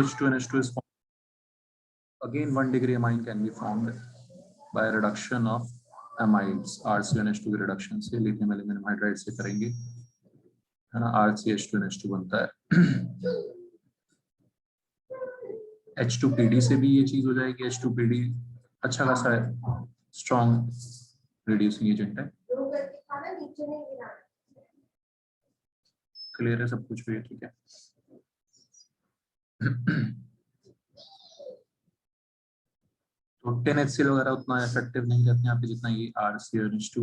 H2 and H2 is formed. Again, 1 degree amine can be formed by reduction of amides. RCONH2 की reduction से lithium aluminum hydride से करेंगे, है ना, RCH2NH2 बनता है। H2PD से भी ये चीज हो जाएगी। H2PD अच्छा खासा है, स्ट्रॉन्ग रिड्यूसिंग एजेंट है। क्लियर है सब कुछ भी, ठीक है। तो 10HCl वगैरह उतना इफेक्टिव नहीं रहते यहाँ पे जितना ये RCONH2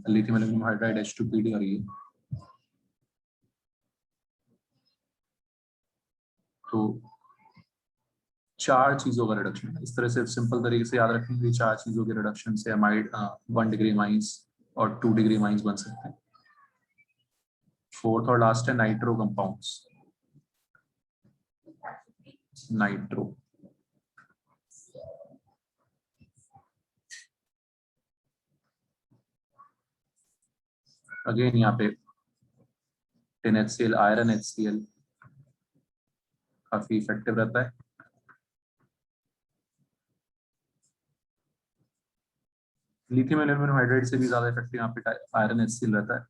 lithium aluminium hydride H2PD और ये। तो 4 चीजों का रिडक्शन, इस तरह से सिंपल तरीके से याद रखेंगे, 4 चीजों के रिडक्शन से अमाइड 1 डिग्री अमाइंस और 2 डिग्री अमाइंस बन सकते हैं। फोर्थ और लास्ट है नाइट्रो कंपाउंड्स। नाइट्रो अगेन यहाँ पे 10HCl आयरन HCl काफी इफेक्टिव रहता है। लिथियम एल्यूमिनियम हाइड्राइड से भी ज्यादा इफेक्टिव यहाँ पे आयरन HCl रहता है।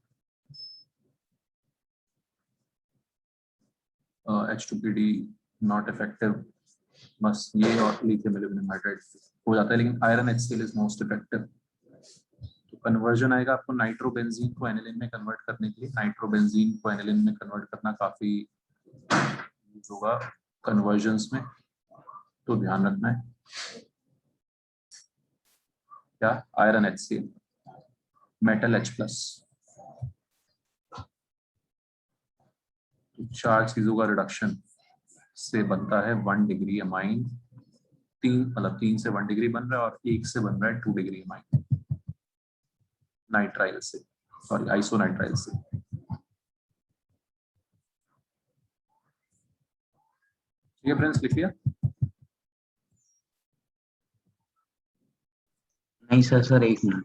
H2PD नॉट इफेक्टिव, बस ये और लिथियम एल्यूमिनियम हाइड्राइड हो जाता है, लेकिन iron HCl is most effective. तो कन्वर्जन आएगा आपको नाइट्रोबेंजीन को एनिलीन में कन्वर्ट करने के लिए। नाइट्रोबेंजीन को एनिलीन में कन्वर्ट करना काफी यूज होगा कन्वर्जन्स में, तो ध्यान रखना है। क्या? Iron HCl, metal H+। 4 चीजों का रिडक्शन से बनता है 1 डिग्री अमाइन। 3 से 1 डिग्री बन रहा है और 1 से बन रहा है 2 डिग्री अमाइन नाइट्राइल से, सॉरी आइसोनाइट्राइल से। ठीक है फ्रेंड्स, लिख लिया? नहीं सर, 1 मिनट।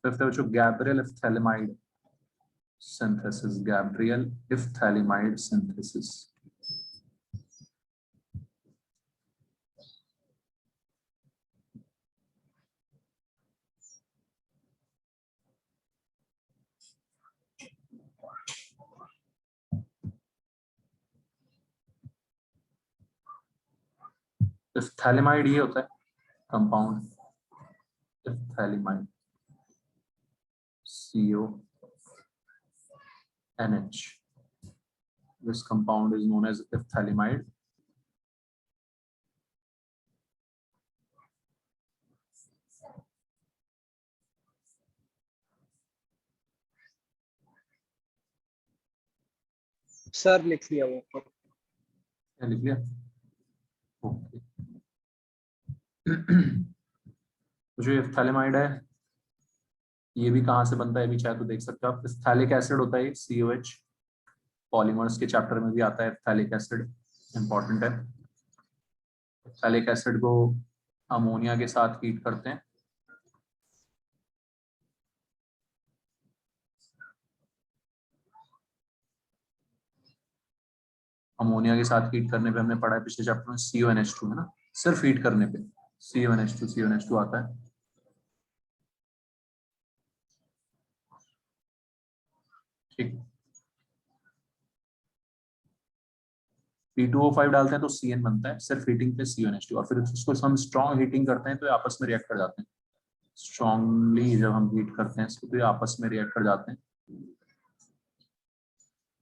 फिफ्थ है बच्चों Gabriel phthalimide synthesis. Gabriel phthalimide synthesis. Phthalimide ये होता है compound, phthalimide CONH। This compound is known as phthalimide. Sir लिख लिया वो। क्या लिख लिया? ओके। जो इफ्थैलेमाइड है ये भी कहाँ से बनता है, भी चाहे तो देख सकते हो आप। इफ्थैलिक एसिड होता है COH, पॉलीमर्स के चैप्टर में भी आता है इफ्थैलिक एसिड, इंपॉर्टेंट है। इफ्थैलिक एसिड को अमोनिया के साथ हीट करते हैं, अमोनिया के साथ हीट करने पे हमने पढ़ा है पिछले चैप्टर में CONH2, है ना, सिर्फ हीट करने पे CONH2 आता है। ठीक, P2O5 डालते हैं तो CN बनता है, सिर्फ हीटिंग पे CONH2, और फिर उसको हम स्ट्रॉन्ग हीटिंग करते हैं तो ये आपस में रिएक्ट कर जाते हैं। स्ट्रॉन्गली जब हम हीट करते हैं इसको तो ये आपस में रिएक्ट कर जाते हैं,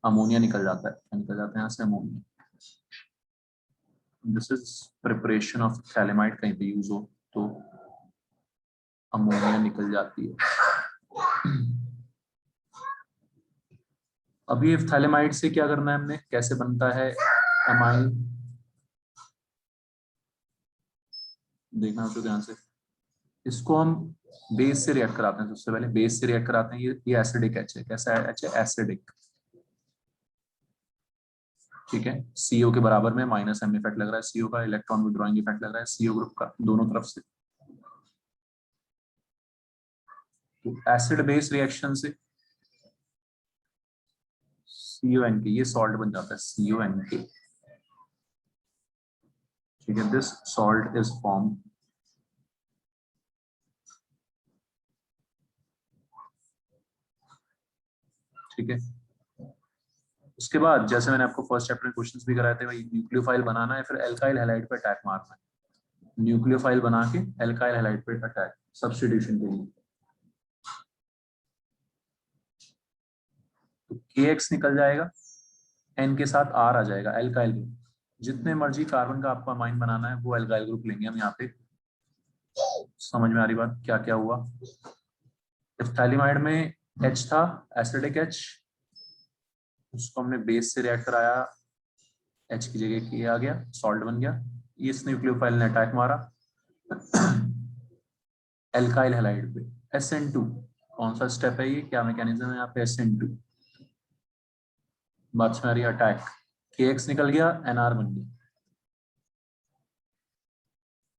अमोनिया निकल जाता है, निकल जाता है यहाँ से ammonia. This is preparation of phthalimide, कहीं पे यूज हो तो अमोनिया निकल जाती है। अभी इफ्थैलेमाइड से क्या करना है हमने, कैसे बनता है अमाइन, देखना तो ध्यान से। इसको हम बेस से रिएक्ट कराते हैं, सबसे पहले बेस से रिएक्ट कराते हैं। ये एसिडिक H है, कैसा है H है? एसिडिक, ठीक है। CO के बराबर में -M इफेक्ट लग रहा है, CO का इलेक्ट्रॉन विड्रॉइंग इफेक्ट लग रहा है CO ग्रुप का, दोनों तरफ से। तो एसिड बेस रिएक्शन से CuNK, ये सॉल्ट बन जाता है CuNK, ठीक है। दिस सॉल्ट इज फॉर्म, ठीक है। उसके बाद जैसे मैंने आपको फर्स्ट चैप्टर में क्वेश्चंस भी कराए थे, भाई न्यूक्लियोफाइल बनाना है, फिर एल्काइल हैलाइड पे अटैक मारना है। न्यूक्लियोफाइल बना के एल्काइल हैलाइड पे अटैक सब्स्टिट्यूशन के लिए। तो KX निकल जाएगा, N के साथ R आ जाएगा, एल्काइल ग्रुप। जितने मर्जी कार्बन का आपको अमाइन बनाना है वो एल्काइल ग्रुप लेंगे हम यहाँ पे। समझ में आ रही बात क्या क्या हुआ? एफ्थैलिमाइड में H था, एसिडिक H, उसको हमने बेस से रिएक्ट कराया, H की जगह K आ गया, सॉल्ट बन गया। इस न्यूक्लियोफाइल ने अटैक मारा एल्काइल हैलाइड पे, SN2। कौन सा स्टेप है ये, क्या मैकेनिज्म है यहाँ पे? SN2। बात में आ रही है, अटैक, KX निकल गया, NR बन गया।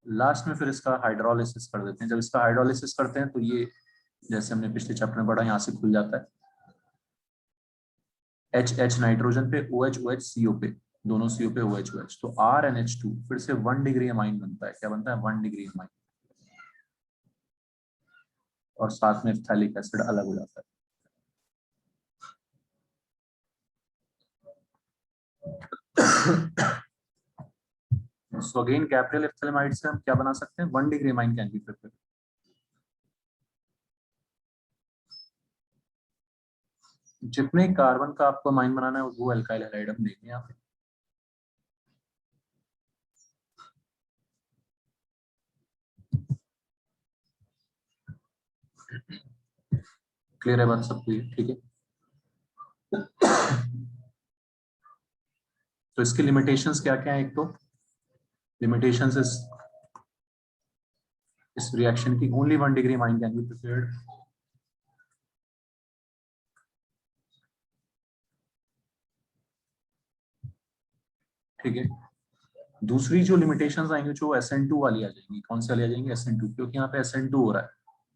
लास्ट में फिर इसका हाइड्रोलिसिस कर देते हैं। जब इसका हाइड्रोलिसिस करते हैं तो ये, जैसे हमने पिछले चैप्टर में पढ़ा, यहाँ से खुल जाता है। H नाइट्रोजन पे, OH CO पे, दोनों CO पे OH। तो RNH2 फिर से 1 डिग्री अमाइन बनता है। क्या बनता है? 1 डिग्री अमाइन। और साथ में एफ्थैलिक एसिड अलग हो जाता है। सो अगेन गैब्रियल एफ्थैलेमाइड से हम क्या बना सकते हैं? 1 degree amine can be prepared. जितने कार्बन का आपको अमाइन बनाना है वो एल्काइल हैलाइड हम लेंगे यहाँ पे। क्लियर है बात सबको ये? ठीक है। तो इसकी लिमिटेशंस क्या क्या है? एक तो लिमिटेशंस इस रिएक्शन की, only 1 degree amine can be prepared. ठीक है। दूसरी जो लिमिटेशंस आएंगी जो SN2 वाली आ जाएंगी। कौन सी वाली आ जाएंगी? SN2, क्योंकि यहाँ पे SN2 हो रहा है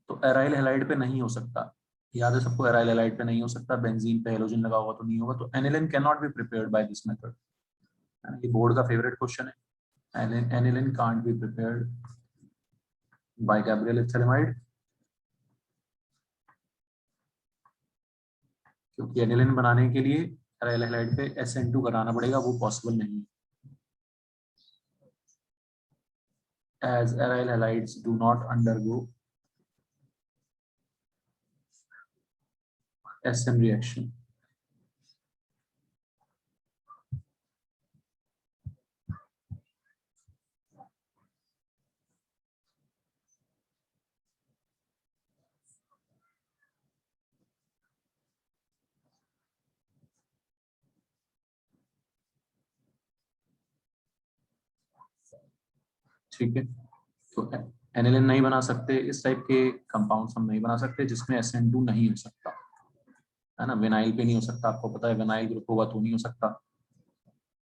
तो एराइल हैलाइड पे नहीं हो सकता। याद है सबको, एराइल हैलाइड पे नहीं हो सकता। बेंजीन पे हेलोजन लगा होगा तो नहीं होगा। तो aniline can not be prepared by this method. ये बोर्ड का फेवरेट क्वेश्चन है। Aniline can't be prepared by Gabriel phthalimide, क्योंकि एनिलिन बनाने के लिए एराइल हैलाइड पे SN2 कराना पड़ेगा, वो पॉसिबल नहीं है, as aryl halides do not undergo SN reaction। ठीक है। तो एनिलिन नहीं बना सकते, इस टाइप के कंपाउंड्स हम नहीं बना सकते जिसमें SN2 नहीं हो सकता, है ना। विनाइल पे नहीं हो सकता, आपको पता है विनाइल ग्रुप होगा तो नहीं हो सकता।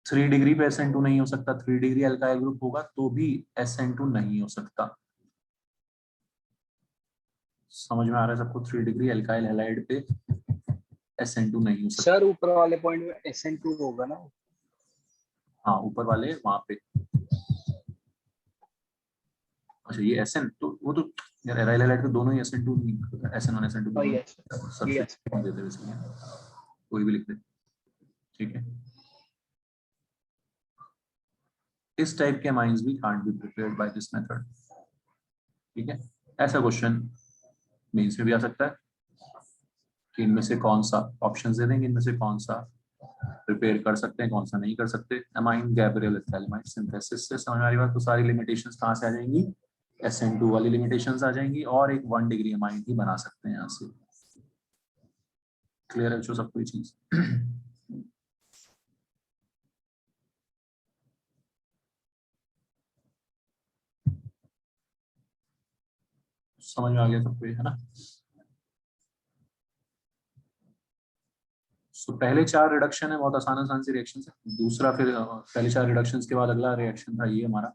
3 डिग्री पे SN2 नहीं हो सकता। 3 डिग्री अल्काइल ग्रुप होगा तो भी SN2 नहीं हो सकता। समझ में आ रहा है सबको? 3 डिग्री अल्काइल हैलाइड पे SN2 नहीं हो सकता। सर ऊपर वाले पॉइंट में SN2 होगा ना? हाँ, ऊपर वाले वहां पे। अच्छा, ये SN तो वो तो यार, एराइल हैलाइड तो दोनों ही SN2 नहीं, SN1 SN2 दोनों यस यस। सब्स्टिट्यूट देते हैं इसलिए कोई भी लिख दे। ठीक है। इस टाइप के अमाइंस भी can't be prepared by this method. ठीक है। ऐसा क्वेश्चन मेंस में भी आ सकता है कि इनमें से कौन सा, ऑप्शन दे देंगे, इनमें से कौन सा प्रिपेयर कर सकते हैं, कौन सा नहीं कर सकते। अमाइन गैब्रियल एथैलेमाइड सिंथेसिस से समझ में आ रही बात? तो सारी लिमिटेशंस कहाँ से आ जाएंगी? SN2 वाली लिमिटेशंस आ जाएंगी, और एक 1 डिग्री अमाइन ही बना सकते हैं यहाँ से। क्लियर है जो सबको ये चीज? समझ में आ गया सबको ये, है ना? तो पहले 4 रिडक्शन है, बहुत आसान आसान सी रिएक्शन है। दूसरा फिर पहले 4 रिडक्शंस के बाद अगला रिएक्शन था ये हमारा,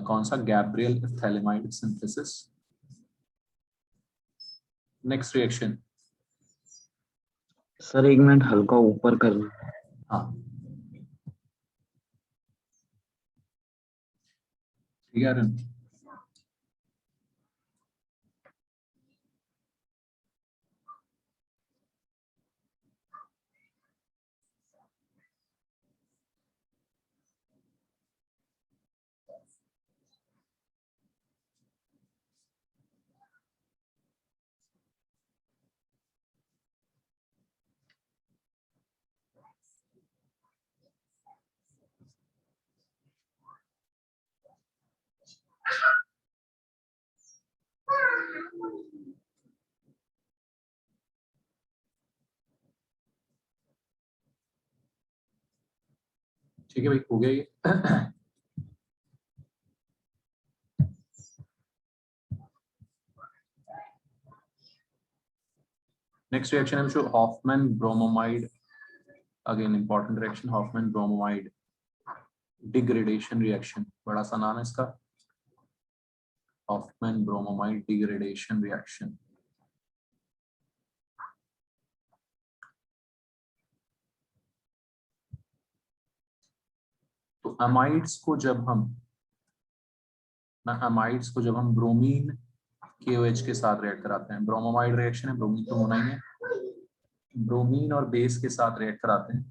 कौन सा? Gabriel phthalimide synthesis. Next reaction. Sir 1 minute हल्का ऊपर कर। हाँ ठीक है अरुण। ठीक है भाई, हो गया ये। नेक्स्ट रिएक्शन है show Hoffmann bromamide. Again important reaction, Hoffmann bromamide degradation reaction. बड़ा सा नाम है इसका, हॉफमैन ब्रोमोमाइड डिग्रेडेशन रिएक्शन। तो अमाइड्स को जब हम ब्रोमीन KOH के साथ रिएक्ट कराते हैं, ब्रोमोमाइड रिएक्शन है, ब्रोमीन तो होना ही है, ब्रोमीन और बेस के साथ रिएक्ट कराते हैं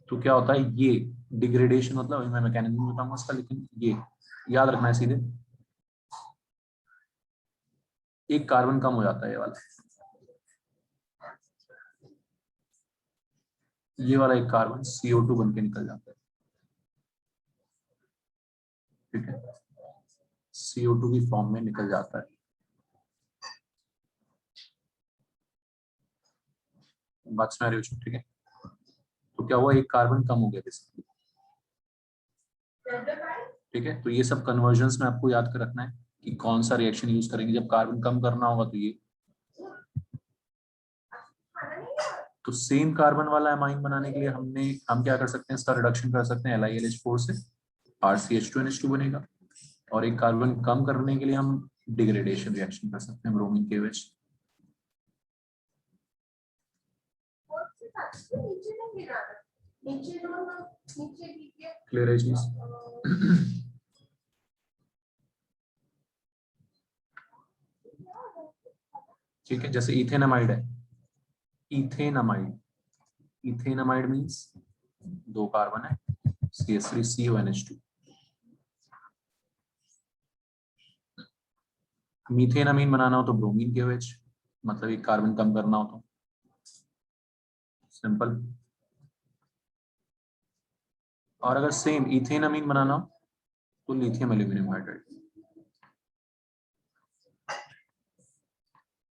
तो क्या होता है, ये डिग्रेडेशन, मतलब मैं मैकेनिज्म बताऊंगा इसका, लेकिन ये याद रखना है सीधे, एक कार्बन कम हो जाता है, ये वाला एक कार्बन CO2 बन के निकल जाता है। ठीक है, CO2 की फॉर्म में निकल जाता है। बात सुना रही हो? ठीक है, तो क्या हुआ, एक कार्बन कम हो गया बेसिकली। ठीक है, तो ये सब कन्वर्जन्स में आपको याद कर रखना है कि कौन सा रिएक्शन यूज करेंगे जब कार्बन कम करना होगा। तो ये तो सेम कार्बन वाला एमाइन बनाने के लिए हम क्या कर सकते हैं, इसका रिडक्शन कर सकते हैं LiLH4 से, RCH2NH2 बनेगा। और एक कार्बन कम करने के लिए हम डिग्रेडेशन रिएक्शन कर सकते हैं, ब्रोमीन KOH। क्लियर है चीज? ठीक है, जैसे इथेनामाइड है, इथेनामाइड, इथेनामाइड मींस 2 कार्बन है, CH3CONH2। मीथेन अमीन बनाना हो तो ब्रोमीन KOH, मतलब एक कार्बन कम करना हो तो सिंपल। और अगर सेम इथेन अमीन बनाना हो तो लिथियम एल्यूमिनियम हाइड्राइड।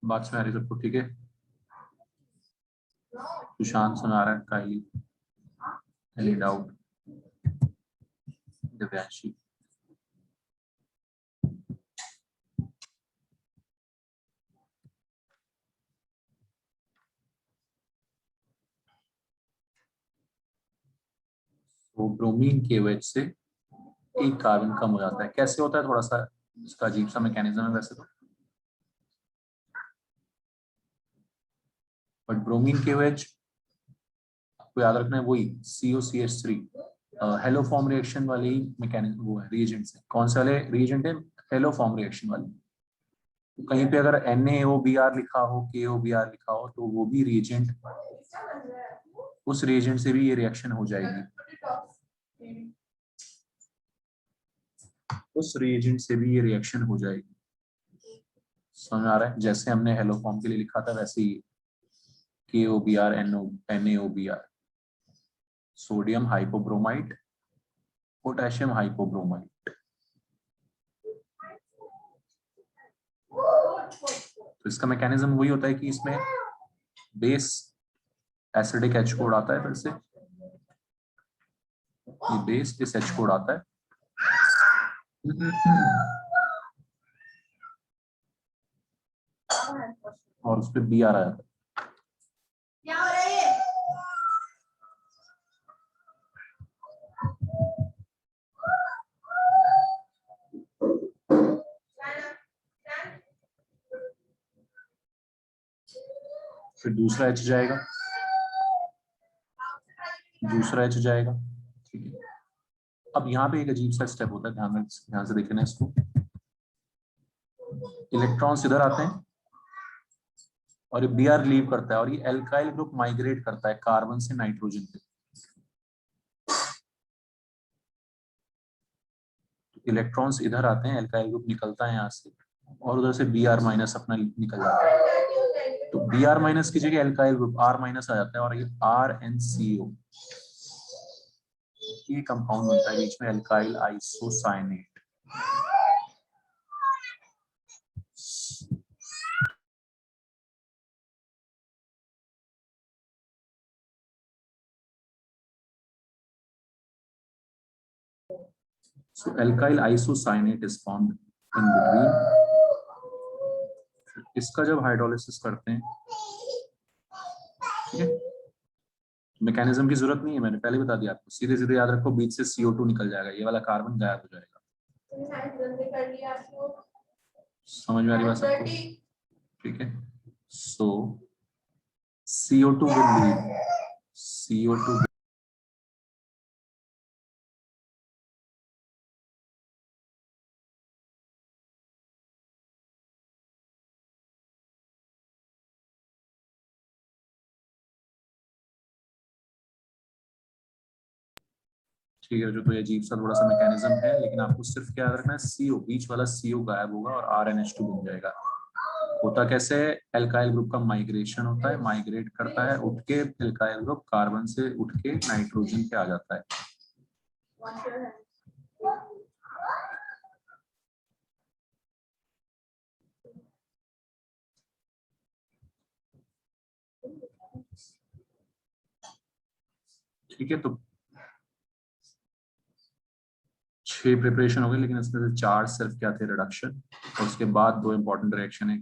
बात में आ रही सबको? ठीक है, सुशांत सुना रहा है, काइली, एनी डाउट? दिव्यांशी? तो ब्रोमीन KOH से एक कार्बन कम हो जाता है। कैसे होता है, थोड़ा सा इसका अजीब सा मैकेनिज्म है वैसे तो, बट ब्रोमीन KOH आपको याद रखना है वही COCH3 हेलो फॉर्म रिएक्शन वाली मैकेनिज्म, वो है रिएजेंट है। कौन से वाले रिएजेंट है? हेलो फॉर्म रिएक्शन वाली। तो कहीं पे अगर NaOBr लिखा हो, KOBr लिखा हो, तो वो भी रिएजेंट, उस रिएजेंट से भी ये रिएक्शन हो जाएगी, उस रिएजेंट से भी ये रिएक्शन हो जाएगी। समझ आ रहा है? जैसे हमने हेलो फॉर्म के लिए लिखा था वैसे ही KOBr NaOBr, sodium hypobromide, potassium hypobromide. तो इसका मैकेनिज्म वही होता है कि इसमें बेस एसिडिक H कोड आता है, फिर से ये बेस इस H कोड आता है, और उस पर Br आ जाता है। फिर दूसरा H जाएगा, दूसरा H जाएगा, ठीक है। अब यहाँ पे एक अजीब सा स्टेप होता है, ध्यान से देखना इसको। इलेक्ट्रॉन्स इधर आते हैं और ये Br लीव करता है और ये एल्काइल ग्रुप माइग्रेट करता है कार्बन से नाइट्रोजन पे। इलेक्ट्रॉन्स इधर आते हैं, एल्काइल ग्रुप निकलता है यहाँ से और उधर से Br माइनस अपना निकल जाता है। तो Br माइनस की जगह एल्काइल ग्रुप R माइनस आ जाता है और ये RnCO ये कंपाउंड बनता है बीच में, alkyl isocyanate. So alkyl isocyanate is formed in between। इसका जब हाइड्रोलिसिस करते हैं, ठीक है, मैकेनिज्म की जरूरत नहीं है, मैंने पहले बता दिया आपको, सीधे सीधे याद रखो, बीच से CO2 निकल जाएगा, ये वाला कार्बन गायब हो जाएगा। समझ में आ रही बात सबको? ठीक है, सो CO2 will leave, CO2 ठीक है। जो तो ये अजीब सा थोड़ा सा मैकेनिज्म है, लेकिन आपको सिर्फ क्या याद रखना है, CO बीच वाला CO गायब होगा और RnH2 बन जाएगा। होता कैसे है, एल्काइल ग्रुप का माइग्रेशन होता है, माइग्रेट करता है, उठ के एल्काइल ग्रुप कार्बन से उठ के नाइट्रोजन पे आ जाता है। ठीक है, तो 6 प्रिपरेशन हो गए, लेकिन इसमें से 4 सिर्फ क्या थे, रिडक्शन, और उसके बाद 2 इंपॉर्टेंट रिएक्शन है,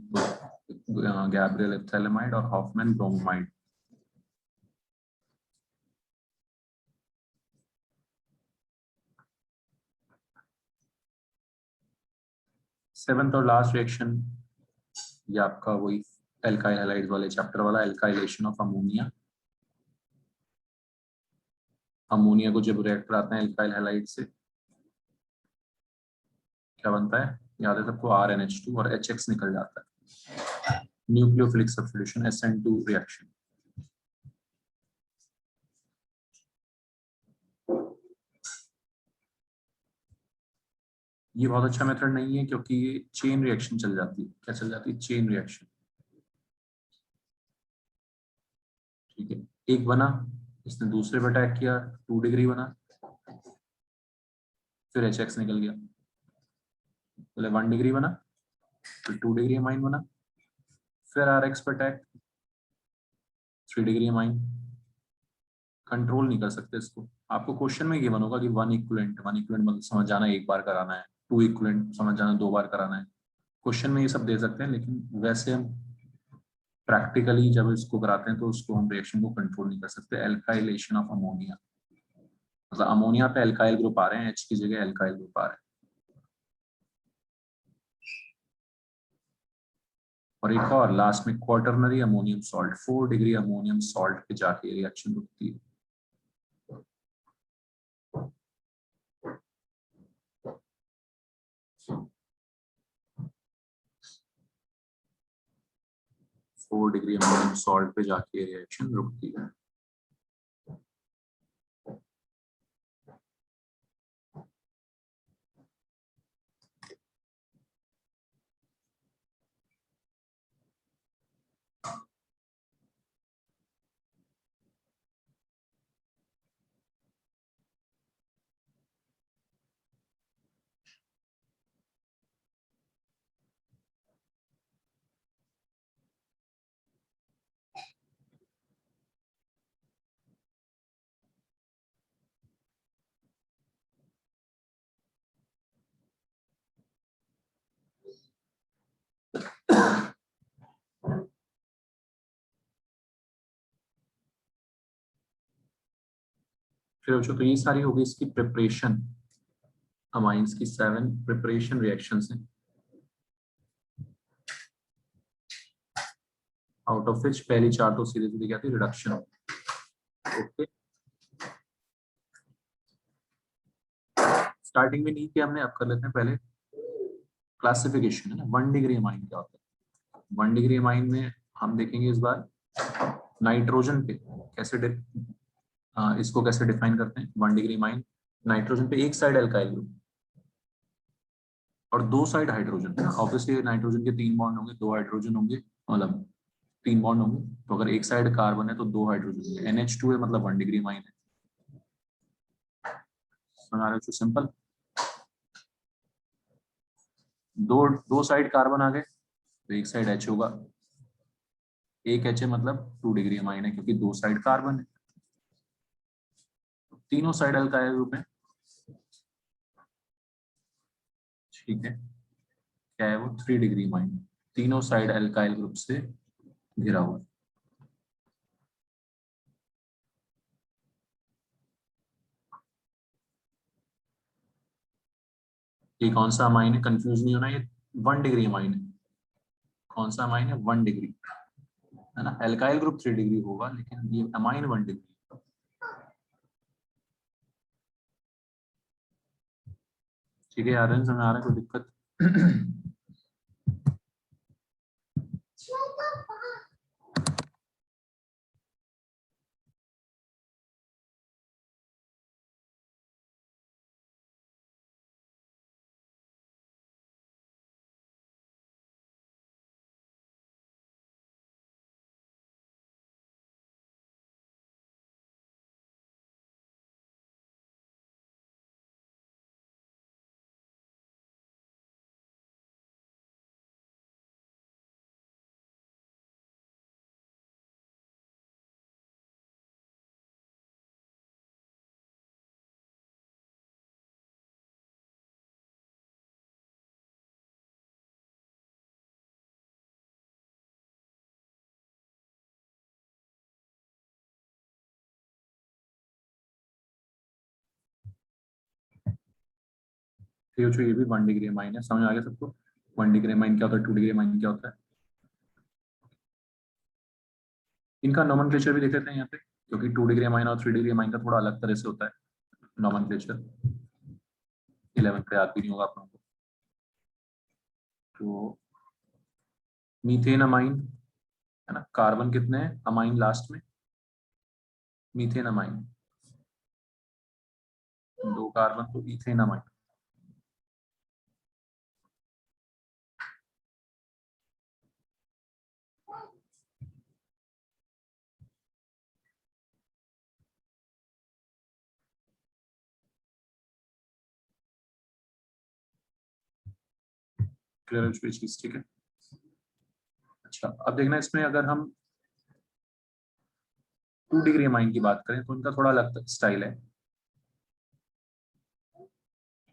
गैब्रियल एथैलेमाइड और हॉफमैन ब्रोमाइड। सेवंथ और लास्ट रिएक्शन ये आपका वही एल्काइल हैलाइड्स वाले चैप्टर वाला, एल्काइलेशन ऑफ अमोनिया। अमोनिया को जब रिएक्ट कराते हैं एल्काइल हैलाइड से, क्या बनता है, याद है सबको, RnH2 और HX निकल जाता है, न्यूक्लियोफिलिक सब्स्टिट्यूशन, SN2 रिएक्शन। ये बहुत अच्छा मेथड नहीं है, क्योंकि ये चेन रिएक्शन चल जाती है। क्या चल जाती है, चेन रिएक्शन। ठीक है, एक बना, इसने दूसरे पे अटैक किया, 2 डिग्री बना, फिर HX निकल गया, पहले 1 डिग्री बना, फिर 2 डिग्री अमाइन बना, फिर RX पे अटैक, 3 डिग्री अमाइन। कंट्रोल नहीं कर सकते इसको। आपको क्वेश्चन में गिवन होगा कि 1 इक्विवेलेंट मतलब समझ जाना एक बार कराना है, 2 इक्विवेलेंट समझ जाना 2 बार कराना है। क्वेश्चन में ये सब दे सकते हैं, लेकिन वैसे हम प्रैक्टिकली जब इसको कराते हैं तो उसको हम रिएक्शन को कंट्रोल नहीं कर सकते। एल्काइलेशन ऑफ अमोनिया, मतलब अमोनिया पे एल्काइल ग्रुप आ रहे हैं, H की जगह एल्काइल ग्रुप आ रहे हैं। और एक और लास्ट में quaternary ammonium salt, 4 degree ammonium salt पे जाके रिएक्शन रुकती है। फोर डिग्री अमोनियम सॉल्ट पे जाके रिएक्शन रुकती है। फिर बच्चों तो ये सारी होगी इसकी प्रिपरेशन, अमाइंस की 7 प्रिपरेशन रिएक्शंस हैं। आउट ऑफ विच पहली 4 तो सीधे सीधे क्या थी, रिडक्शन। ओके, स्टार्टिंग में नहीं किया हमने, अब कर लेते हैं पहले क्लासिफिकेशन, है ना। 1 डिग्री अमाइन क्या होता है? 1 डिग्री अमाइन में हम देखेंगे इस बार नाइट्रोजन पे कैसे इसको कैसे डिफाइन करते हैं। 1 डिग्री अमाइन नाइट्रोजन पे एक साइड एल्काइल ग्रुप और 2 साइड हाइड्रोजन, है ना। ऑब्वियसली नाइट्रोजन के 3 बॉन्ड होंगे, 2 हाइड्रोजन होंगे, मतलब 3 बॉन्ड होंगे। तो अगर एक साइड कार्बन है तो 2 हाइड्रोजन होंगे। NH2 है मतलब 1 डिग्री अमाइन है। समझ आ रहा है? सिंपल। दो साइड कार्बन आ गए तो एक साइड H होगा, एक H है मतलब 2 डिग्री अमाइन है क्योंकि 2 साइड कार्बन है। तीनों साइड अल्काइल ग्रुप है, ठीक है। क्या है वो? 3 डिग्री अमाइन, तीनों साइड अल्काइल ग्रुप से घिरा हुआ। ये कौन सा अमाइन है? कंफ्यूज नहीं होना, ये 1 डिग्री अमाइन है। कौन सा अमाइन है? 1 डिग्री, है ना। एल्काइल ग्रुप 3 डिग्री होगा लेकिन ये अमाइन 1 डिग्री। ठीक है यार, समझ आ रहा है? कोई दिक्कत? ये भी 1 डिग्री अमाइन है। समझ आ गया सबको? 1 डिग्री अमाइन क्या होता है, 2 डिग्री अमाइन क्या होता है। इनका नोमेनक्लेचर भी देख लेते हैं यहाँ पे, क्योंकि 2 डिग्री अमाइन और 3 डिग्री अमाइन का थोड़ा अलग तरह से होता है नोमेनक्लेचर। 11 का याद भी नहीं होगा आप लोगों को। तो मीथेन अमाइन, है ना। कार्बन कितने हैं अमाइन लास्ट में? मीथेन अमाइन 2 कार्बन, तो इथेन अमाइन। क्लियर है चीज? ठीक है। अच्छा, अब देखना इसमें अगर हम 2 डिग्री अमाइन की बात करें तो इनका थोड़ा अलग स्टाइल है।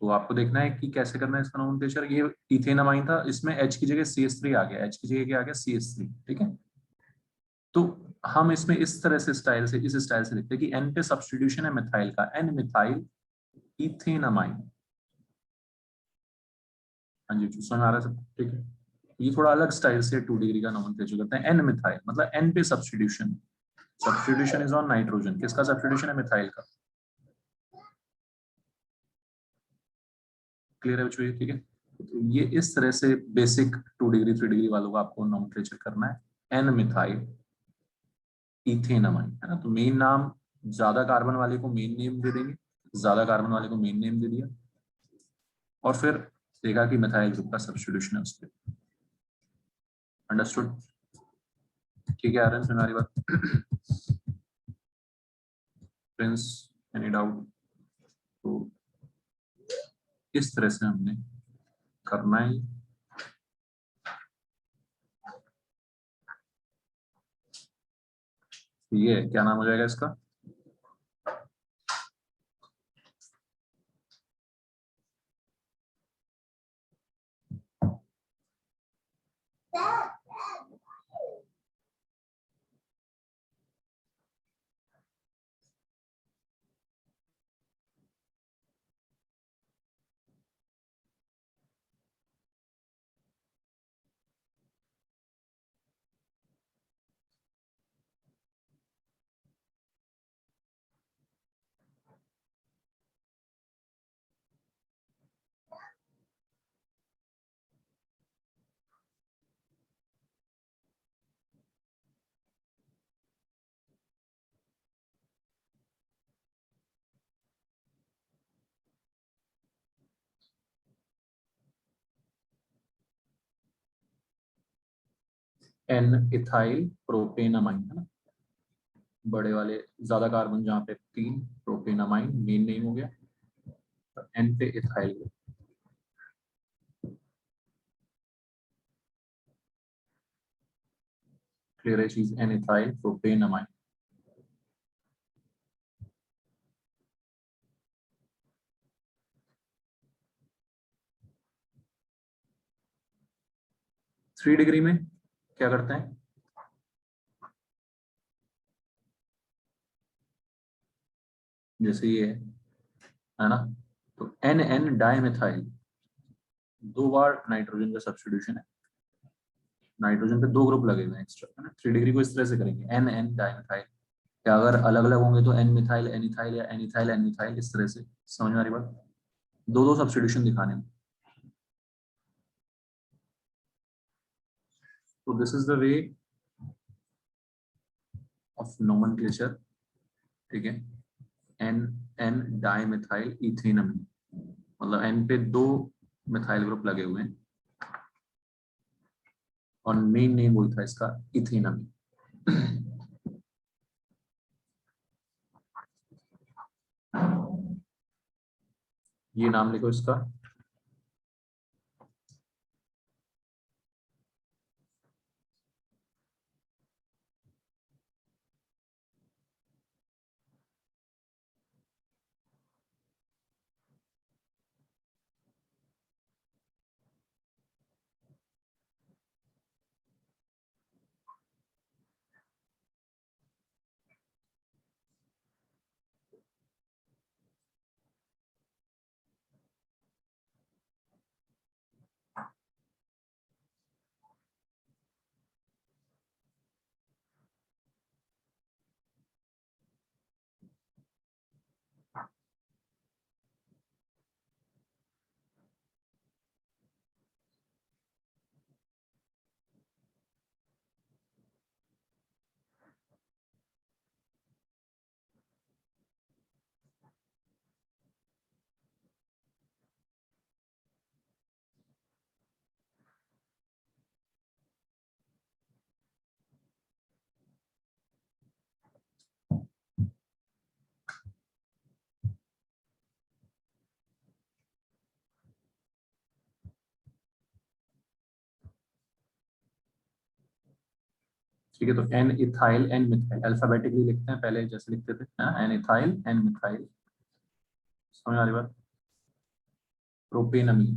तो आपको देखना है कि कैसे करना है इसका नोमेनक्लेचर। ये इथेन अमाइन था, इसमें H की जगह CH3 आ गया, H की जगह क्या आ गया? CH3, ठीक है। तो हम इसमें इस तरह से स्टाइल से, इस स्टाइल से लिखते हैं कि N पे सब्स्टिट्यूशन है मिथाइल का, N मिथाइल इथेन अमाइन। हाँ जी, समझ आ रहा है सब? ठीक है। ये थोड़ा अलग स्टाइल से 2 डिग्री का नोमेनक्लेचर करते हैं। N मिथाइल मतलब N पे substitution, substitution is on nitrogen. किसका सब्स्टिट्यूशन है? मिथाइल का। क्लियर है बच्चों ये? ठीक है। तो ये इस तरह से बेसिक 2 डिग्री 3 डिग्री वालों का आपको नोमेनक्लेचर करना है। N मिथाइल इथेन अमाइन, है ना। तो मेन नाम, ज्यादा कार्बन वाले को मेन नेम दे देंगे, ज्यादा कार्बन वाले को मेन नेम दे दिया, और फिर देखा कि मिथाइल ग्रुप का सब्स्टिट्यूशन है उस पर। अंडरस्टूड? ठीक है आर्यन, तुम्हारी बात? Friends, any doubt? तो इस तरह से हमने करना है। ये क्या नाम हो जाएगा इसका? एन इथाइल प्रोपेनामाइन है ना, बड़े वाले ज्यादा कार्बन जहाँ पे 3, प्रोपेनामाइन मेन नेम हो गया, एन पे इथाइल ग्रुप। क्लियर है चीज, N ethyl propanamine. Three degree में क्या करते हैं, जैसे ये है ना, तो एन एन डाइमेथाइल, 2 बार नाइट्रोजन का सब्स्टिट्यूशन है, नाइट्रोजन पे 2 ग्रुप लगे हुए हैं एक्स्ट्रा है ना। 3 डिग्री को इस तरह से करेंगे, एन एन डाइमेथाइल, या अगर अलग अलग होंगे तो एन मिथाइल एन इथाइल या एन इथाइल एन मिथाइल, इस तरह से। समझ में आ रही बात, दो दो सब्स्टिट्यूशन दिखाने में। तो this is the way of nomenclature, ठीक है। एन एन डाइमेथाइल इथेनामीन, मतलब एन पे 2 मिथाइल ग्रुप लगे हुए हैं और मेन नेम वही था इसका, इथेनामीन। ये नाम लिखो इसका, ठीक है। तो N ethyl N methyl alphabetically लिखते हैं, पहले जैसे लिखते थे, एन इथाइल एन मिथाइल। समझ आ रही बात। प्रोपेनामीन,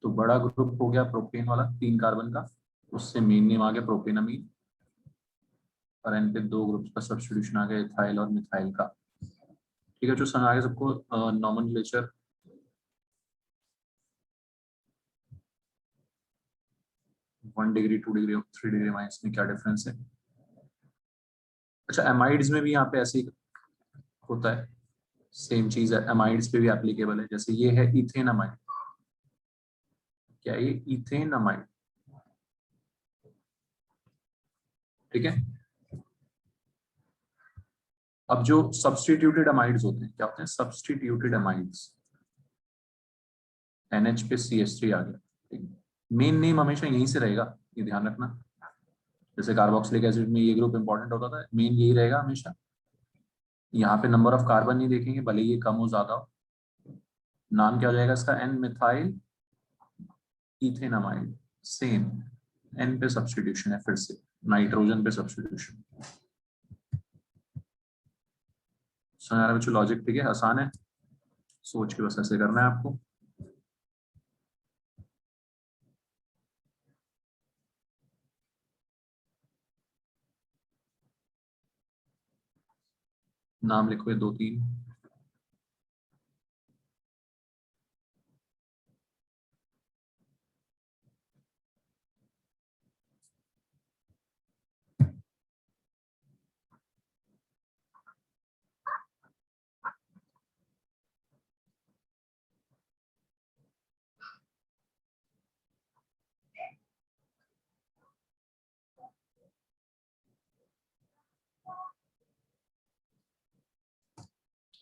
तो बड़ा ग्रुप हो गया प्रोपेन वाला 3 कार्बन का, उससे मेन नेम आ गया प्रोपेनामीन, और एन पे 2 ग्रुप्स का सब्स्टिट्यूशन आ गया इथाइल और मिथाइल का। ठीक है, जो समझ आ गया सबको नॉमेनक्लेचर। 1 डिग्री 2 डिग्री और 3 डिग्री माइनस में क्या डिफरेंस है। अच्छा, एमाइड्स में भी यहाँ पे ऐसे ही होता है, सेम चीज है, एमाइड्स पे भी एप्लीकेबल है। जैसे ये है इथेनामाइड, क्या है ये, इथेनामाइड, ठीक है। अब जो सब्स्टिट्यूटेड अमाइड्स होते हैं, क्या होते हैं सब्स्टिट्यूटेड अमाइड्स, NH पे CH3 आ गया, मेन नेम हमेशा यहीं से रहेगा, ये ध्यान रखना। जैसे कार्बोक्सिलिक एसिड में ये ग्रुप इंपॉर्टेंट होता था, मेन यही रहेगा हमेशा। यहाँ पे नंबर ऑफ कार्बन नहीं देखेंगे, भले ये कम हो ज्यादा हो। नाम क्या हो जाएगा इसका, N methyl ethanamide, same, N पे सब्स्टिट्यूशन है, फिर से नाइट्रोजन पे सब्स्टिट्यूशन। समझ आ रहा है बच्चों लॉजिक, ठीक है, आसान है, सोच के बस ऐसे करना है आपको। नाम लिखो ये 2 3।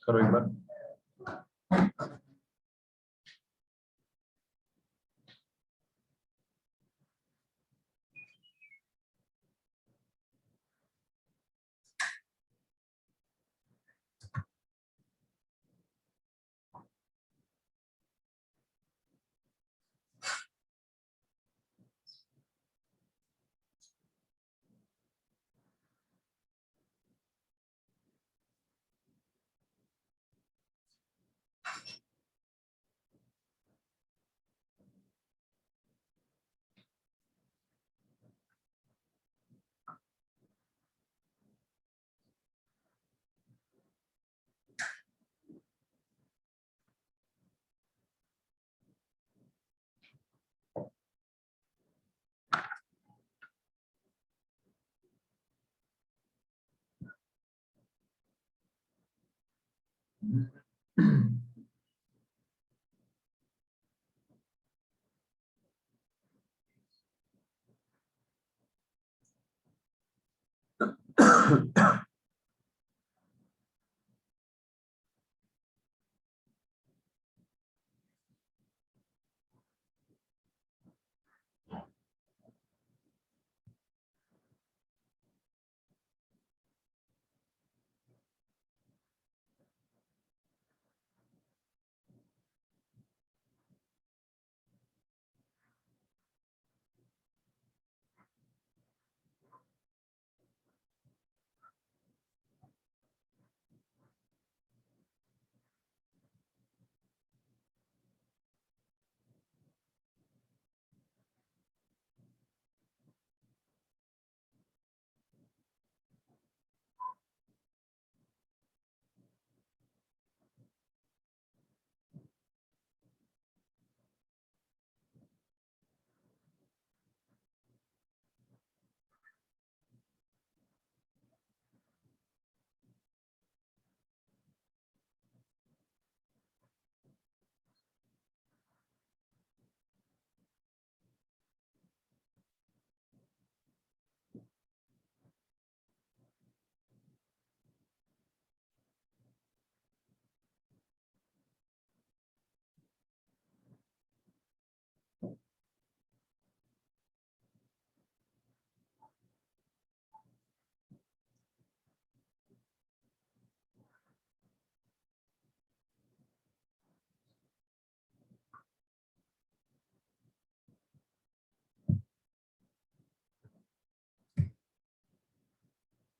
करो एक बार।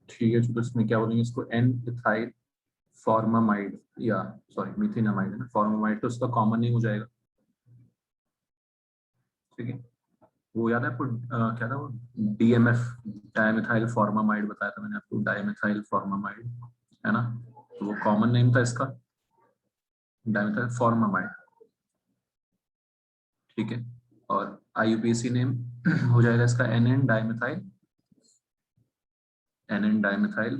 ठीक है, तो इसमें क्या बोलेंगे इसको, एन इथाइल फॉर्मामाइड, या सॉरी मीथेनामाइड है ना, फॉर्मामाइड तो उसका कॉमन नेम हो जाएगा। ठीक है, वो याद है आपको क्या था वो, डीएमएफ, डाइमेथाइल फॉर्मामाइड बताया था मैंने आपको, डाइमेथाइल फॉर्मामाइड है ना, तो वो कॉमन नेम था इसका डाइमेथाइल फॉर्मामाइड। ठीक है, और आईयूपीएसी नेम हो जाएगा इसका N N dimethyl, N N dimethyl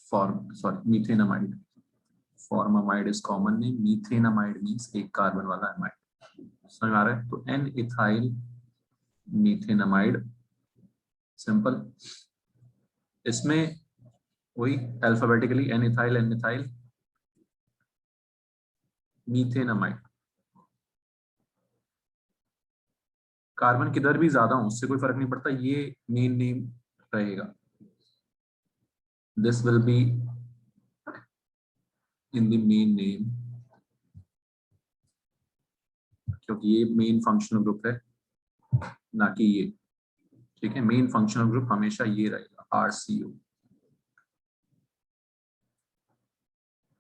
form sorry methanamide. Formamide is common name, methanamide means एक कार्बन वाला एमाइड। समझ में आ रहा है? तो एन इथाइल मीथेनामाइड, सिंपल। इसमें वही alphabetically N ethyl, N ethyl, methanamide. Carbon किधर भी ज्यादा हो उससे कोई फर्क नहीं पड़ता, ये मेन नेम रहेगा। This will be in the main name, क्योंकि ये मेन फंक्शनल ग्रुप है ना कि ये। ठीक है, मेन फंक्शनल ग्रुप हमेशा ये रहेगा, आरसीओ।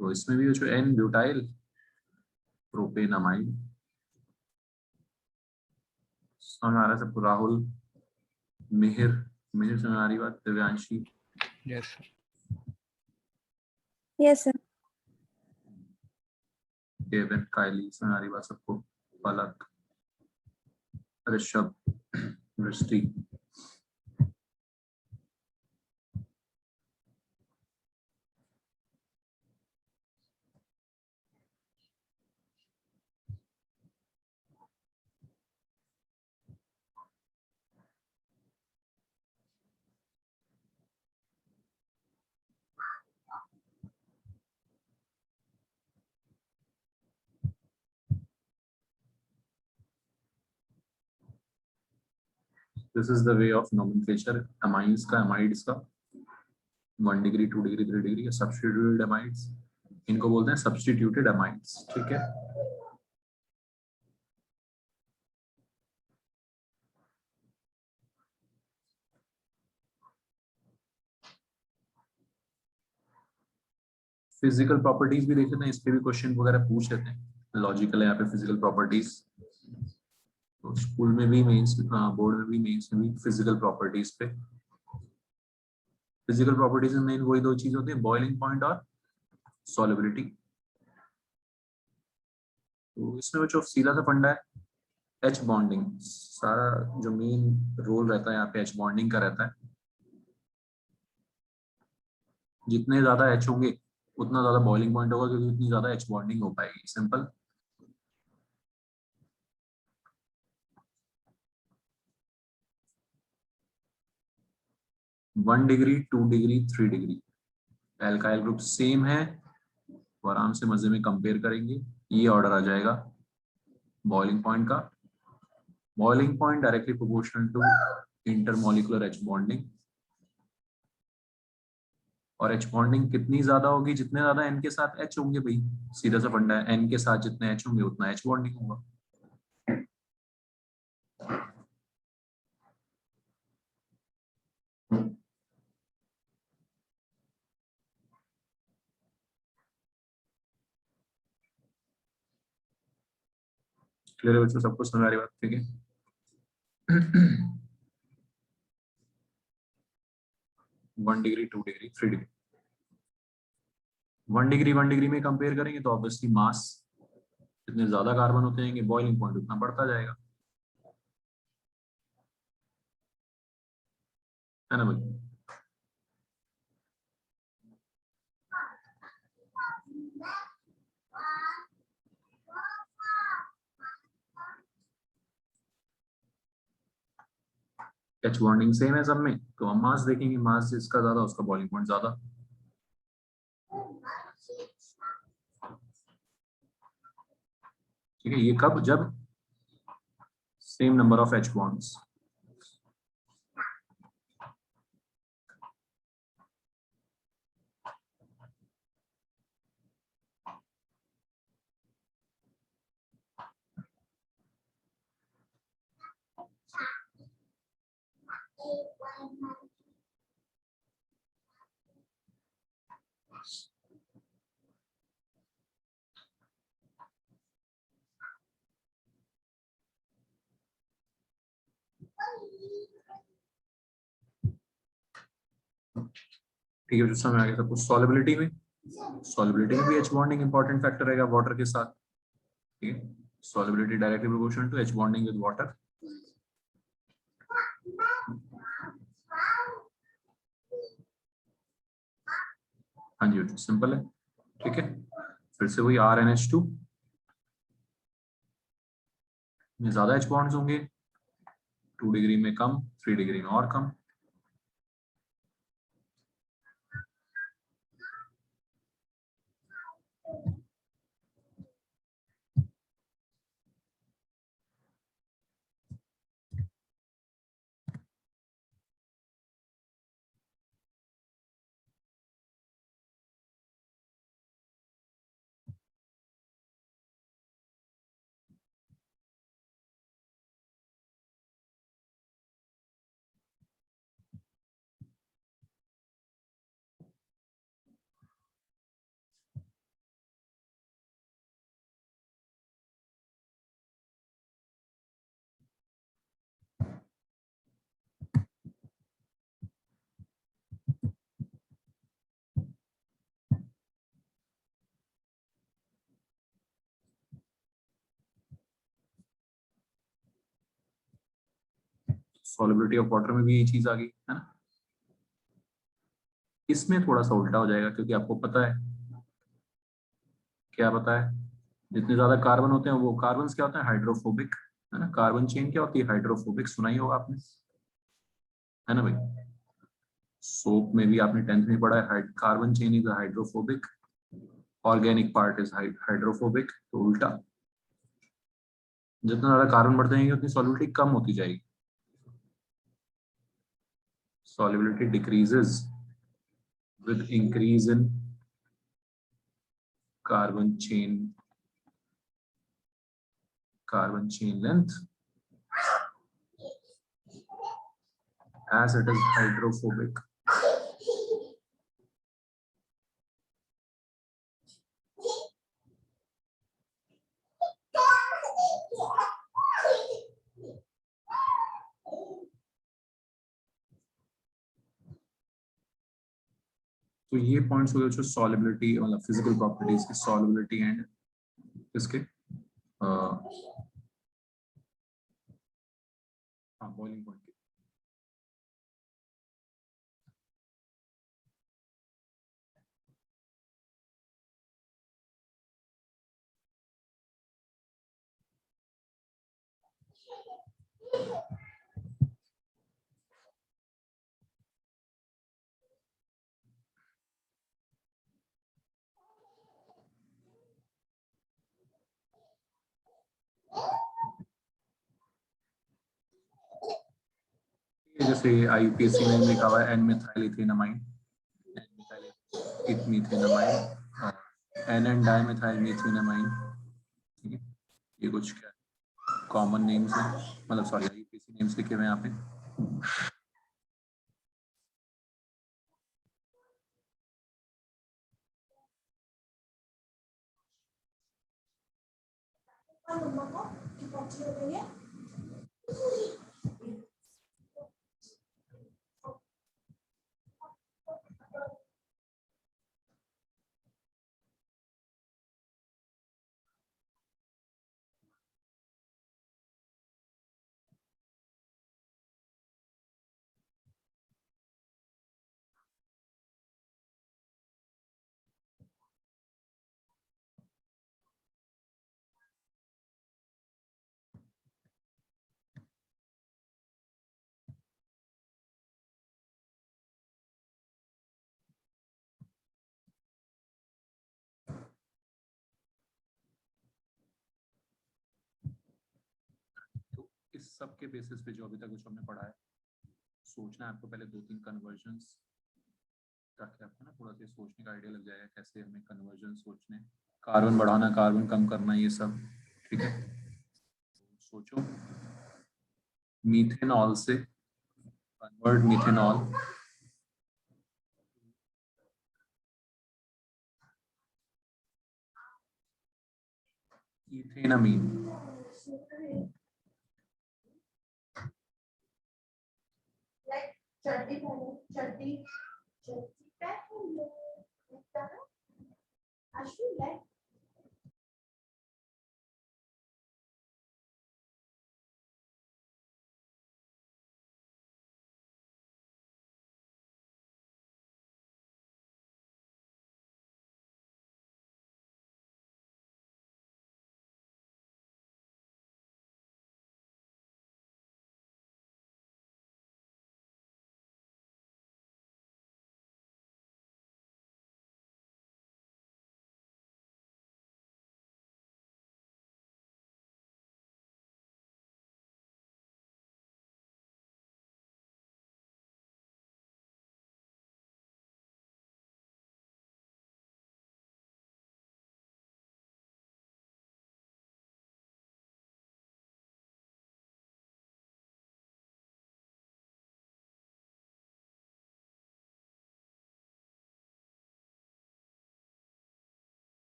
तो इसमें भी जो एन ब्यूटाइल प्रोपेनामाइड। समझ आ रहा है सबको? राहुल, मिहिर, मिहिर समझ आ रही बात? Divyanshi, yes yes sir. Devin, Kylie, समझ आ रही बात सबको? Palak, Rishabh, Drishti. This is the way of nomenclature amines का, अमाइड्स का। 1 degree, 2 degree, 3 degree, substituted amides, इनको बोलते हैं सब्स्टिट्यूटेड अमाइड्स। ठीक है, फिजिकल प्रॉपर्टीज भी देख लेते हैं, इस पे भी क्वेश्चन वगैरह पूछ लेते हैं। लॉजिकल है यहाँ पे फिजिकल प्रॉपर्टीज, तो स्कूल में भी, मेंस बोर्ड में भी, मेंस में भी फिजिकल प्रॉपर्टीज पे। फिजिकल प्रॉपर्टीज में मेन वही दो चीज होती है, बॉइलिंग पॉइंट और सॉल्युबिलिटी। तो इसमें बच्चों सीधा सा फंडा है, एच बॉन्डिंग। सारा जो मेन रोल रहता है यहाँ पे एच बॉन्डिंग का रहता है। जितने ज्यादा एच होंगे उतना ज्यादा बॉइलिंग पॉइंट होगा, क्योंकि उतनी ज्यादा एच बॉन्डिंग हो पाएगी। Simple. One degree, 2 degree, 3 degree, alkyl group same है, तो आराम से मजे में कंपेयर करेंगे। ये ऑर्डर आ जाएगा बॉइलिंग पॉइंट का। Boiling point directly proportional to intermolecular H bonding, और एच बॉन्डिंग कितनी ज्यादा होगी, जितने ज्यादा एन के साथ एच होंगे भाई, सीधा सा फंडा है, एन के साथ जितने एच होंगे उतना एच बॉन्डिंग होगा। क्लियर है बच्चों, सबको समझ आ रही बात? ठीक है। 1 degree, 2 degree, 3 degree. 1 degree 1 degree में कंपेयर करेंगे तो ऑब्वियसली मास, जितने ज्यादा कार्बन होते जाएंगे बॉइलिंग पॉइंट उतना बढ़ता जाएगा, है ना भाई? एच बॉन्डिंग सेम है सब में, तो हम मास देखेंगे, मास जिसका ज्यादा उसका बॉइलिंग पॉइंट ज्यादा। ठीक है, ये कब? जब same number of H bonds. ठीक है, जो समय आ गया सब कुछ। सॉलिबिलिटी में, सॉलिबिलिटी में भी एच बॉन्डिंग इंपॉर्टेंट फैक्टर रहेगा वाटर के साथ। ठीक है, solubility directly proportional to H bonding with water. हाँ जी, सिंपल है। ठीक है, फिर से वही RnH2 में ज्यादा एच बॉन्ड्स होंगे, 2 डिग्री में कम, 3 डिग्री में और कम। सॉलिबिलिटी ऑफ वाटर में भी ये चीज आ गई है ना। इसमें थोड़ा सा उल्टा हो जाएगा, क्योंकि आपको पता है, क्या पता है, जितने ज्यादा कार्बन होते हैं वो कार्बन क्या होते हैं, हाइड्रोफोबिक, है ना। कार्बन चेन क्या होती है, हाइड्रोफोबिक, सुना ही होगा आपने, है ना भाई? सोप में भी आपने 10th में पढ़ा है, carbon chain is hydrophobic, organic part is hydrophobic. तो उल्टा, जितना ज्यादा कार्बन बढ़ते जाएंगे उतनी सॉलिबिलिटी कम होती जाएगी। solubility decreases with increase in carbon chain length, as it is hydrophobic. तो ये पॉइंट्स हो गए जो सॉलिबिलिटी, मतलब फिजिकल प्रॉपर्टीज की सॉलिबिलिटी एंड इसके बॉइलिंग पॉइंट। जैसे IUPAC में लिखा हुआ है N methyl ethanamine, methanamine, N N dimethyl methanamine, ठीक है। ये कुछ क्या कॉमन नेम्स हैं, मतलब सॉरी IUPAC नेम्स लिखे हुए हैं यहाँ पे। तो इस सब के बेसिस पे जो अभी तक कुछ हमने पढ़ा है, सोचना है आपको पहले 2-3 कन्वर्जन्स, ताकि आपको ना थोड़ा सा सोचने का आइडिया लग जाएगा कैसे हमें कन्वर्जन सोचने, कार्बन बढ़ाना, कार्बन कम करना, ये सब, ठीक है। सोचो, मीथेनॉल से कन्वर्ट मीथेनॉल इथेनामीन,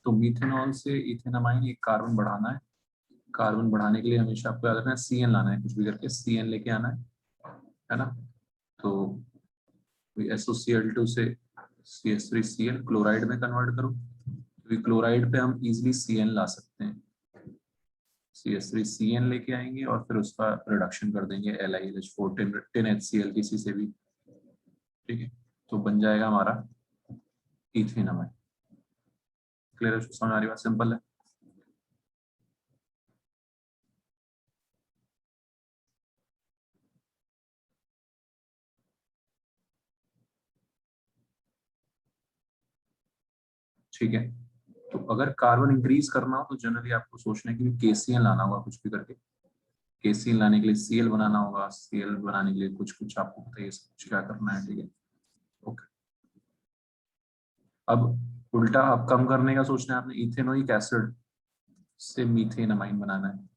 तो मीथेनॉल से इथेनामाइन एक कार्बन बढ़ाना है। कार्बन बढ़ाने के लिए हमेशा आपको याद रखना है CN लाना है, कुछ भी करके CN लेके आना है ना। तो SOCl2 से CH3Cl क्लोराइड में कन्वर्ट करो, तो क्लोराइड पे हम इजीली CN ला सकते हैं। CH3Cn लेके आएंगे और फिर उसका रिडक्शन कर देंगे LiH4 10HCl किसी से भी, ठीक है। तो बन जाएगा हमारा इथेनामाइन। क्लियर है, समझ आ रही बात, सिंपल है। ठीक है, तो अगर कार्बन इंक्रीज करना हो तो जनरली आपको सोचना है कि KCl लाना होगा कुछ भी करके। KCl लाने के लिए Cl बनाना होगा, Cl बनाने के लिए कुछ कुछ आपको पता है सब कुछ क्या करना है, ठीक है। ओके, अब उल्टा आप कम करने का सोचना है आपने, इथेनोइक एसिड से मीथेन अमाइन बनाना है।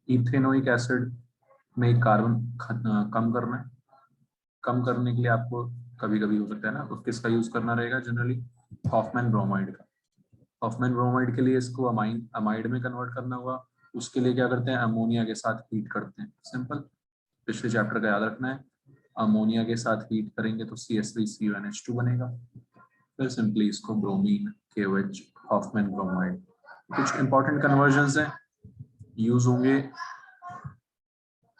इथेनोइक एसिड में कार्बन कम करना है। कम करने के लिए आपको कभी कभी हो सकता है ना, तो किसका यूज करना रहेगा जनरली, हॉफमैन ब्रोमाइड का। हॉफमैन ब्रोमाइड के लिए इसको अमाइड में कन्वर्ट करना होगा। उसके लिए क्या करते हैं, अमोनिया के साथ हीट करते हैं, सिंपल, पिछले चैप्टर का याद रखना है। अमोनिया के साथ हीट करेंगे तो CH3CuNH2 बनेगा, फिर सिंपली इसको ब्रोमीन KOH, हॉफमैन ब्रोमाइड। कुछ इंपॉर्टेंट कन्वर्जन हैं यूज होंगे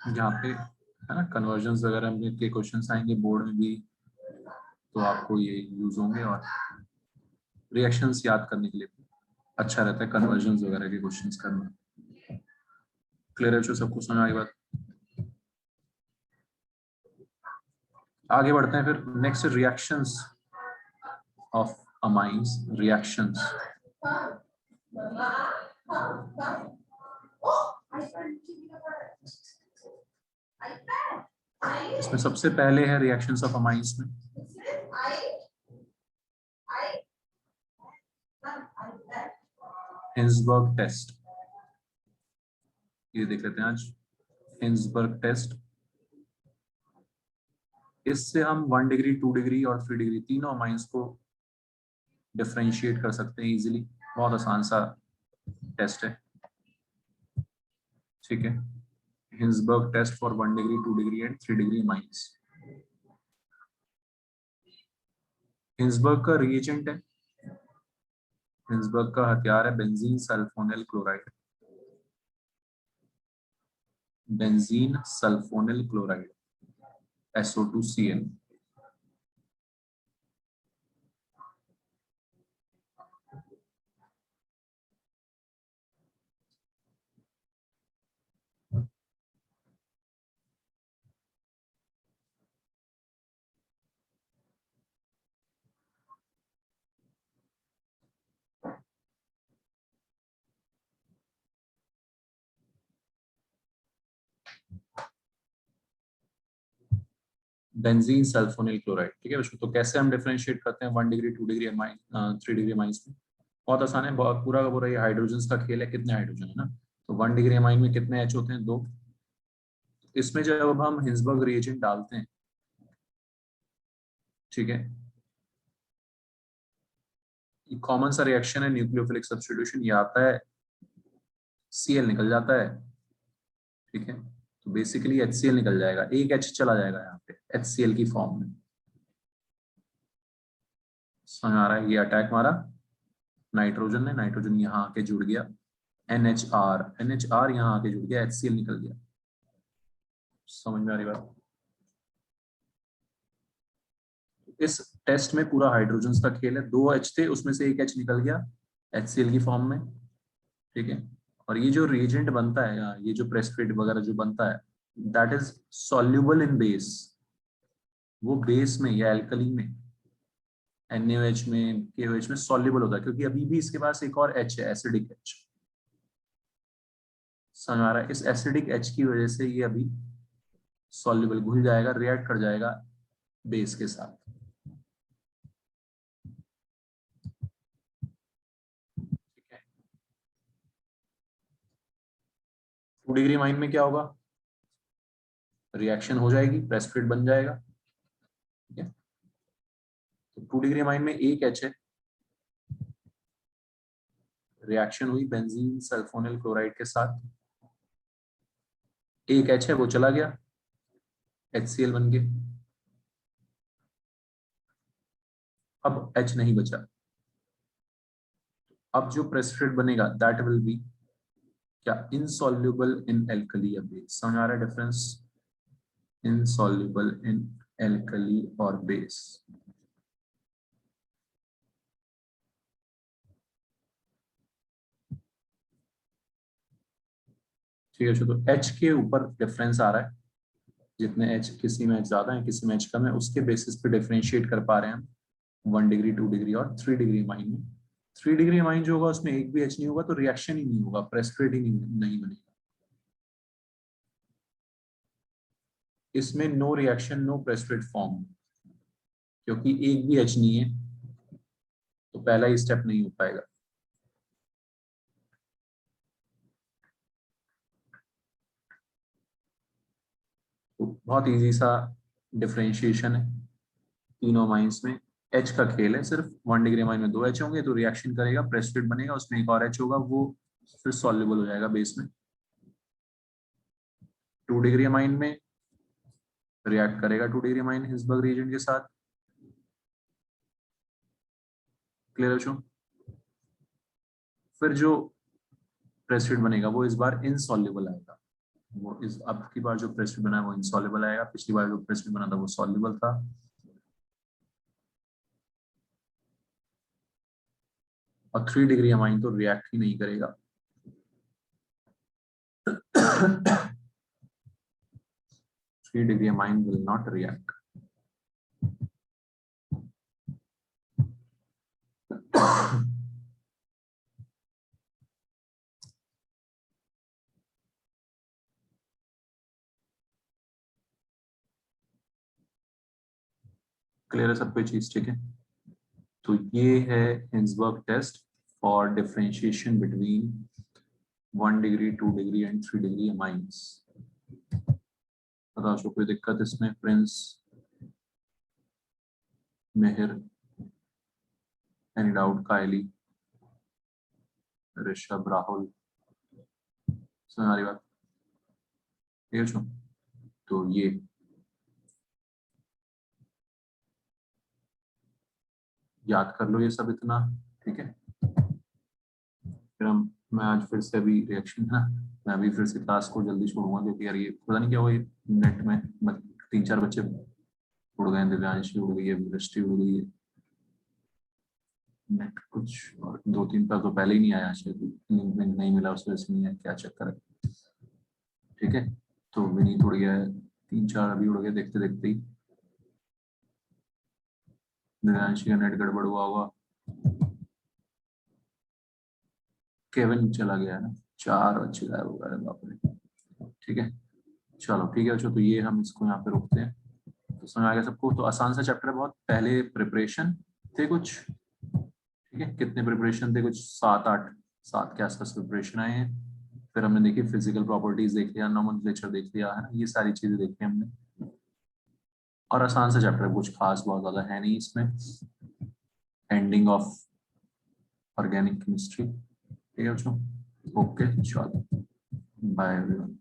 यहाँ पे, है ना, कन्वर्जन वगैरह में के क्वेश्चंस आएंगे बोर्ड में भी, तो आपको ये यूज होंगे। और रिएक्शंस याद करने के लिए अच्छा रहता है कन्वर्जन वगैरह के क्वेश्चंस करना। क्लियर है, जो सबको समझ आई बात। आगे बढ़ते हैं फिर, next reactions of amines, reactions. इसमें सबसे पहले है रिएक्शंस ऑफ अमाइंस में हिंसबर्ग टेस्ट। ये देख लेते हैं आज, हिंसबर्ग टेस्ट। इससे हम 1 डिग्री, 2 डिग्री और 3 डिग्री तीनों अमाइंस को डिफरेंशिएट कर सकते हैं इजीली। बहुत आसान सा टेस्ट है, ठीक है। Hinsberg test for 1 degree, 2 degree and 3 degree amines. Hinsberg का रिएजेंट है, हिंसबर्ग का हथियार है benzene sulphonyl chloride. Benzene sulphonyl chloride SO2Cl। Benzene sulphonyl chloride, ठीक है बच्चों। तो कैसे हम डिफरेंशिएट करते हैं 1 डिग्री 2 डिग्री 3 डिग्री अमाइंस में? बहुत आसान है, बहुत पूरा का पूरा ये हाइड्रोजन का खेल है, कितने हाइड्रोजन है ना। तो 1 डिग्री अमाइन में कितने H होते हैं? 2। इसमें जब हम हिंसबर्ग रिएजेंट डालते हैं, ठीक है, कॉमन सा रिएक्शन है न्यूक्लियोफिलिक सब्स्टिट्यूशन, ये आता है Cl निकल जाता है, ठीक है। तो बेसिकली HCl निकल जाएगा, एक H चला जाएगा यहाँ पे HCl की फॉर्म में। समझ आ रहा है? ये अटैक मारा नाइट्रोजन ने, नाइट्रोजन यहाँ आके जुड़ गया, NHR यहाँ आके जुड़ गया, HCl निकल गया। समझ में आ रही बात? इस टेस्ट में पूरा हाइड्रोजन का खेल है, 2 H थे, उसमें से एक H निकल गया HCl की फॉर्म में, ठीक है। और ये जो रिएजेंट बनता है, ये जो प्रेसिपिटेट वगैरह जो बनता है, that is soluble in base. वो बेस में या एल्कली में, NaOH में, KOH में सॉल्युबल होता है, क्योंकि अभी भी इसके पास एक और H है, एसिडिक H। समझ आ रहा है? इस एसिडिक H की वजह से ये अभी सॉल्युबल, घुल जाएगा, रिएक्ट कर जाएगा बेस के साथ, ठीक है। 2 डिग्री अमाइन में क्या होगा? रिएक्शन हो जाएगी, प्रेसिपिटेट बन जाएगा, ठीक है। तो 2 डिग्री अमाइन में एक H है, रिएक्शन हुई बेंजीन सल्फोनिल क्लोराइड के साथ, एक H है वो चला गया, HCl बन गया। अब H नहीं बचा, अब जो प्रेसिपिटेट बनेगा दैट विल बी क्या? इनसॉल्युबल इन एल्कली या बेस। समझ आ रहा है डिफरेंस? इनसॉल्युबल इन एल्कली और बेस। ठीक है, तो H के ऊपर डिफरेंस आ रहा है, जितने H, किसी में H ज्यादा है किसी में H कम है, उसके बेसिस पे डिफरेंशिएट कर पा रहे हैं हम 1 डिग्री 2 डिग्री और 3 डिग्री अमाइन में। 3 डिग्री अमाइन जो होगा उसमें एक भी H नहीं होगा, तो रिएक्शन ही नहीं होगा, प्रेसिपिटेट ही नहीं बनेगा। इसमें no reaction no precipitate form, क्योंकि एक भी H नहीं है, तो पहला ही स्टेप नहीं हो पाएगा। तो बहुत इजी सा डिफरेंशिएशन है तीनों अमाइंस में। H का खेल है, सिर्फ 1 डिग्री अमाइन में 2 H होंगे, तो रिएक्शन करेगा, प्रेसिपिटेट बनेगा, उसमें एक और H होगा, वो फिर सॉल्युबल हो जाएगा बेस में। 2 डिग्री अमाइन में रिएक्ट करेगा 2 डिग्री अमाइन हिंसबर्ग रिएजेंट के साथ। क्लियर है? फिर जो प्रेसिपिटेट बनेगा वो इस बार इनसॉल्युबल आएगा, वो इस अब की बार जो प्रेसिपिटेट बना है वो इनसॉल्युबल आएगा, पिछली बार जो प्रेसिपिटेट बना था वो सॉल्युबल था। और 3 डिग्री अमाइन तो रिएक्ट ही नहीं करेगा। 3 degree amine will not react. Clear है सब कोई चीज? ठीक है, तो ये है Hinsberg test for differentiation between 1 degree 2 degree and 3 degree amines. बताओ कोई दिक्कत इसमें? Prince, Mehar, any doubt? Kylie, Rishabh, Rahul, समझ आ रही बात? ठीक है, तो ये याद कर लो ये सब इतना, ठीक है। फिर हम मैं आज फिर से अभी रिएक्शन है ना, मैं अभी फिर से क्लास को जल्दी छोड़ूंगा क्योंकि यार ये पता नहीं क्या हुआ, ये नेट में 3-4 बच्चे उड़ गए, दिव्यांशी उड़ गई है, दृष्टि उड़ गई है, नेट कुछ और 2-3 का तो पहले ही नहीं आया, शायद लिंक विंक नहीं मिला उस वजह से नहीं है, क्या चक्कर है। ठीक है, तो विनीत उड़ गया है, 3-4 अभी उड़ गए देखते देखते ही। दिव्यांशी का नेट गड़बड़ हुआ होगा, केविन चला गया है ना, 4 बच्चे गायब हो गए, बाप रे। ठीक है, चलो ठीक है बच्चों, तो ये हम इसको यहाँ पे रोकते हैं। तो समझ आ गया सबको, तो आसान सा चैप्टर है बहुत। पहले प्रिपरेशन थे कुछ, ठीक है, कितने प्रिपरेशन थे, कुछ 7 के आसपास प्रिपरेशन आए हैं। फिर हमने देखी फिजिकल प्रॉपर्टीज देख लिया, नोमेनक्लेचर देख लिया है ना, ये सारी चीजें देखी हमने। और आसान सा चैप्टर है, कुछ खास बहुत ज्यादा है नहीं इसमें। एंडिंग ऑफ ऑर्गेनिक केमिस्ट्री, ठीक है बच्चों, ओके चलो, बाय एवरीवन।